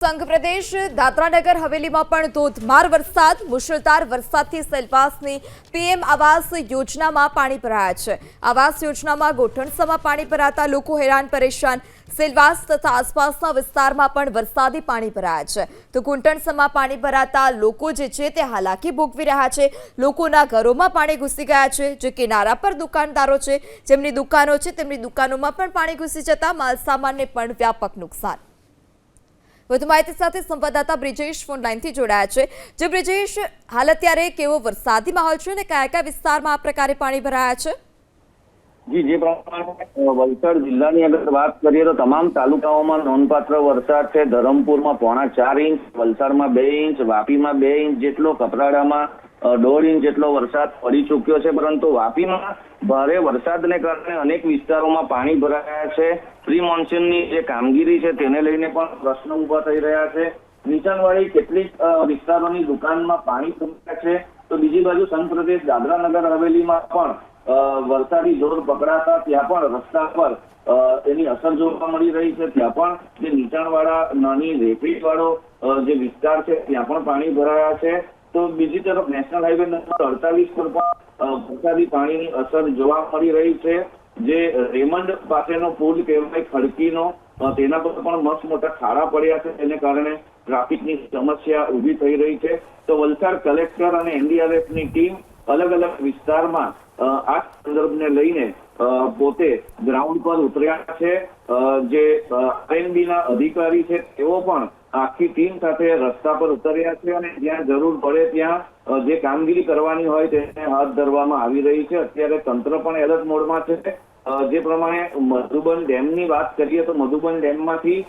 સંઘ પ્રદેશ દાદરાનગર હવેલીમાં પણ ધોધમાર વરસાદ મુશળધાર વરસાદથી સેલવાસની પીએમ આવાસ યોજનામાં પાણી ભરાયા છે। આવાસ યોજનામાં ગોઠણસામાં પાણી ભરાતા લોકો હેરાન પરેશાન। સેલવાસ તથા આસપાસના વિસ્તારમાં પણ વરસાદી પાણી ભરાયા છે તો ગોઠણસામાં પાણી ભરાતા લોકો જે છે તે હાલાકી ભોગવી રહ્યા છે। લોકોના ઘરોમાં પાણી ઘૂસી ગયા છે। જે કિનારા પર દુકાનદારો છે જેમની દુકાનો છે તેમની દુકાનોમાં પણ પાણી ઘૂસી જતા માલસામાનને પણ વ્યાપક નુકસાન। વધુ માહિતી સાથે સંવાદદાતા બ્રિજેશ ફોન લાઈનથી જોડાયા છે। જે બ્રિજેશ, હાલ અત્યારે કેવો વરસાદી માહોલ છે અને કયા કયા વિસ્તારમાં આ પ્રકારે પાણી ભરાયા છે? જી, જે પ્રમાણે વલસાડ જિલ્લાની અગર વાત કરીએ તો તમામ તાલુકાઓમાં નોંધપાત્ર વરસાદ છે। ધરમપુરમાં 4.5 ઇંચ, વલસાડમાં 2 ઇંચ, વાપીમાં 2 ઇંચ જેટલો, કપરાડામાં 1.5 ઇંચ જેટલો વરસાદ પડી ચૂક્યો છે। પરંતુ વાપીમાં ભારે વરસાદને કારણે અનેક વિસ્તારોમાં પાણી ભરાયા છે। પ્રી મોન્સૂનની જે કામગીરી છે તેને લઈને પણ પ્રશ્નો ઉભા થઈ રહ્યા છે। નીચાણવાળી કેટલીક વિસ્તારોની દુકાનમાં પાણી ફૂંકાયા છે તો બીજી બાજુ સંઘ પ્રદેશ દાદરાનગર હવેલીમાં પણ વરસાદી જોર પકડાતા ત્યાં પણ રસ્તા પર એની અસર જોવા મળી રહી છે। ત્યાં પણ જે નીચાણવાળા નાની રેતીવાળો જે વિસ્તાર છે ત્યાં પણ પાણી ભરાયા છે। તો બીજી તરફ નેશનલ હાઈવે નંબર 48 પર પણ વરસાદી પાણીની અસર જોવા મળી રહી છે। જે રેમંડ પાસેનો પુલ કહેવાય ખડકીનો, તેના પર પણ મસ્ત મોટા ખાડા પડ્યા છે તેને કારણે ટ્રાફિકની સમસ્યા ઊભી થઈ રહી છે। તો વલસાડ કલેક્ટર અને એનડીઆરએફની ટીમ અલગ અલગ વિસ્તારમાં આ સંદર્ભને લઈને પોતે ગ્રાઉન્ડ પર ઉતર્યા છે। જે આરએનબીના અધિકારી છે તેઓ પણ આખી ટીમ સાથે રસ્તા પર ઉતર્યા છે અને જ્યાં જરૂર પડે ત્યાં જે કામગીરી કરવાની હોય તેને હાથ ધરવામાં આવી રહી છે। અત્યારે તંત્ર પણ એલર્ટ મોડમાં છે। જે પ્રમાણે મધુબન ડેમની વાત કરીએ તો મધુબન ડેમમાંથી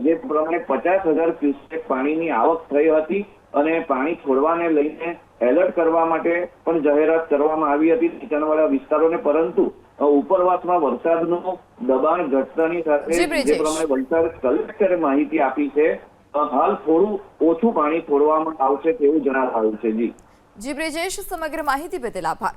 જે પ્રમાણે 50,000 ક્યુસેક પાણીની આવક થઈ હતી અને પાણી છોડવાને લઈને એલર્ટ કરવા માટે પણ જાહેરાત કરવામાં આવી હતી નીચાણવાળા વિસ્તારોને। પરંતુ ઉપરવાસમાં વરસાદનું દબાણ ઘટતાની સાથે જે પ્રમાણે વલસાડ કલેક્ટરે માહિતી આપી છે હાલ થોડું ઓછું પાણી છોડવામાં આવશે તેવું જણાવાયું છે। જી બ્રિજેશ, સમગ્ર માહિતી બદલ આભાર।